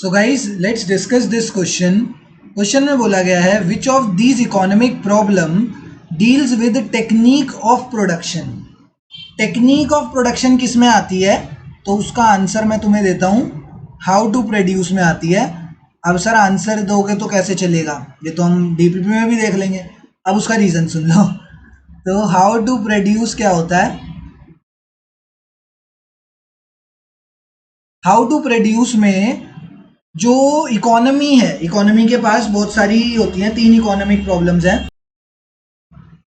So guys let's discuss this question. Question में बोला गया है which of these economic problem deals with technique of production. Technique of production किस में आती है? तो उसका आंसर मैं तुम्हें देता हूँ, हाउ टू प्रोड्यूस में आती है। अब सर आंसर दोगे तो कैसे चलेगा, ये तो हम डीपीपी में भी देख लेंगे। अब उसका रीजन सुन लो। तो हाउ टू प्रोड्यूस क्या होता है? हाउ टू प्रोड्यूस में जो इकोनॉमी है, इकोनॉमी के पास बहुत सारी होती हैं, 3 इकोनॉमिक प्रॉब्लम्स हैं।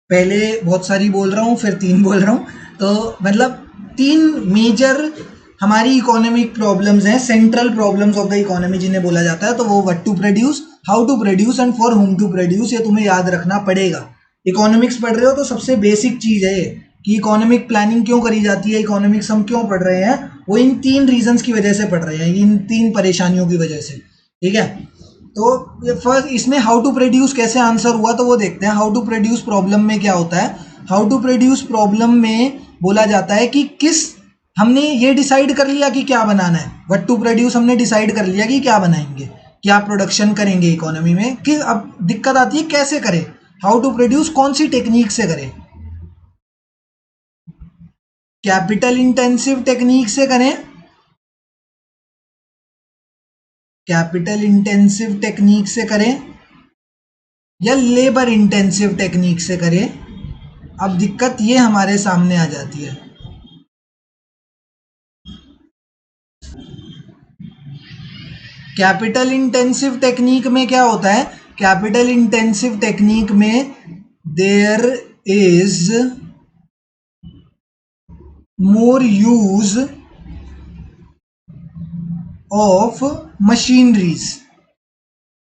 पहले बहुत सारी बोल रहा हूँ, फिर 3 बोल रहा हूँ, तो मतलब 3 मेजर हमारी इकोनॉमिक प्रॉब्लम्स हैं, central problems of the economy जिन्हें बोला जाता है। तो वो what to produce, how to produce and for whom to produce, ये तुम्हें याद रखना पड़ेगा। इकोनॉमिक्स पढ़ रहे हो तो सबसे बेसिक चीज़ है ये कि इकोनॉमिक प्लानिंग क्यों करी जाती है, इकोनॉमिक्स हम क्यों पढ़ रहे हैं, वो इन 3 रीजंस की वजह से पढ़ रहे हैं, इन 3 परेशानियों की वजह से। ठीक है, तो फर्स्ट इसमें हाउ टू प्रोड्यूस कैसे आंसर हुआ, तो वो देखते हैं। हाउ टू प्रोड्यूस प्रॉब्लम में क्या होता है? हाउ टू प्रोड्यूस प्रॉब्लम में बोला जाता है कि किस, हमने ये डिसाइड कर लिया कि क्या बनाना है। व्हाट टू प्रोड्यूस हमने डिसाइड कर लिया कि क्या बनाएंगे, क्या प्रोडक्शन करेंगे इकोनॉमी में, कि अब दिक्कत आती है कैसे करें। हाउ टू प्रोड्यूस कौन सी टेक्निक से करें? कैपिटल इंटेंसिव टेक्निक से करें, कैपिटल इंटेंसिव टेक्निक से करें या लेबर इंटेंसिव टेक्निक से करें। अब दिक्कत ये हमारे सामने आ जाती है। कैपिटल इंटेंसिव टेक्निक में क्या होता है? कैपिटल इंटेंसिव टेक्निक में there is more use of machineries.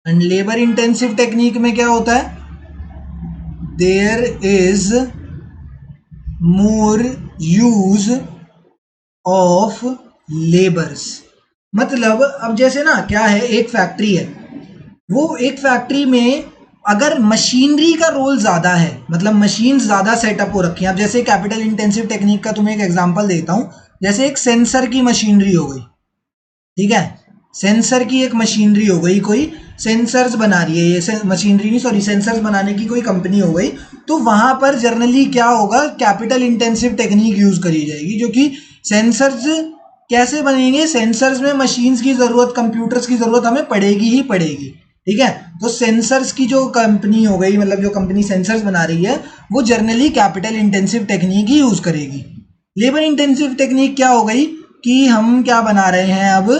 And labour intensive technique में क्या होता है? There is more use of labours. मतलब अब जैसे ना क्या है, एक फैक्ट्री है, वो एक फैक्ट्री में अगर मशीनरी का रोल ज़्यादा है, मतलब मशीन ज़्यादा सेटअप हो रखी है। अब जैसे कैपिटल इंटेंसिव टेक्निक का तुम्हें एक एग्जांपल देता हूँ, जैसे एक सेंसर की मशीनरी हो गई, ठीक है, सेंसर की एक मशीनरी हो गई, कोई सेंसर्स बना रही है, ये मशीनरी नहीं सॉरी सेंसर्स बनाने की कोई कंपनी हो गई, तो वहां पर जनरली क्या होगा, कैपिटल इंटेंसिव टेक्निक यूज करी जाएगी। क्योंकि सेंसर्स कैसे बनेंगे, सेंसर्स में मशीन्स की जरूरत, कंप्यूटर्स की जरूरत हमें पड़ेगी ही पड़ेगी। ठीक है, तो सेंसर्स की जो कंपनी हो गई, मतलब जो कंपनी सेंसर्स बना रही है, वो जनरली कैपिटल इंटेंसिव टेक्निक ही यूज करेगी। लेबर इंटेंसिव टेक्निक क्या हो गई कि हम क्या बना रहे हैं, अब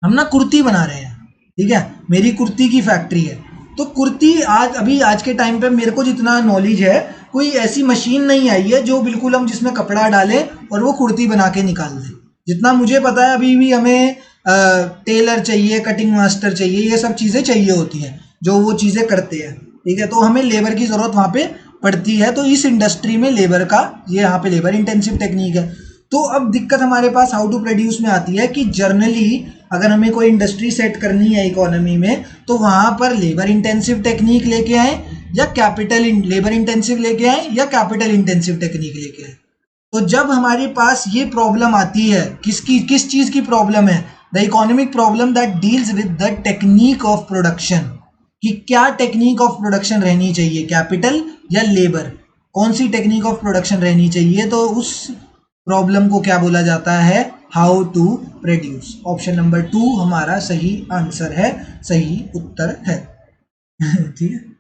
हम ना कुर्ती बना रहे हैं, ठीक है, मेरी कुर्ती की फैक्ट्री है, तो कुर्ती आज के टाइम पे मेरे को जितना नॉलेज है, कोई ऐसी मशीन नहीं आई है जो बिल्कुल हम जिसमें कपड़ा डालें और वो कुर्ती बना के निकाल दे। जितना मुझे पता है अभी भी हमें टेलर चाहिए, कटिंग मास्टर चाहिए, ये सब चीज़ें चाहिए होती हैं जो वो चीज़ें करते हैं। ठीक है, तो हमें लेबर की ज़रूरत वहाँ पे पड़ती है, तो इस इंडस्ट्री में लेबर का, ये यहाँ पे लेबर इंटेंसिव टेक्निक है। तो अब दिक्कत हमारे पास हाउ टू प्रोड्यूस में आती है कि जर्नली अगर हमें कोई इंडस्ट्री सेट करनी है इकोनॉमी में, तो वहां पर लेबर इंटेंसिव टेक्निक लेके आए या लेबर इंटेंसिव लेके आए या कैपिटल इंटेंसिव टेक्निक लेके आए। तो जब हमारे पास ये प्रॉब्लम आती है, किस चीज की प्रॉब्लम है? The economic problem that deals with the technique of production, कि क्या टेक्निक ऑफ प्रोडक्शन रहनी चाहिए, कैपिटल या लेबर, कौन सी टेक्निक ऑफ प्रोडक्शन रहनी चाहिए, तो उस प्रॉब्लम को क्या बोला जाता है? How to produce. Option number 2 हमारा सही आंसर है, सही उत्तर है। ठीक है।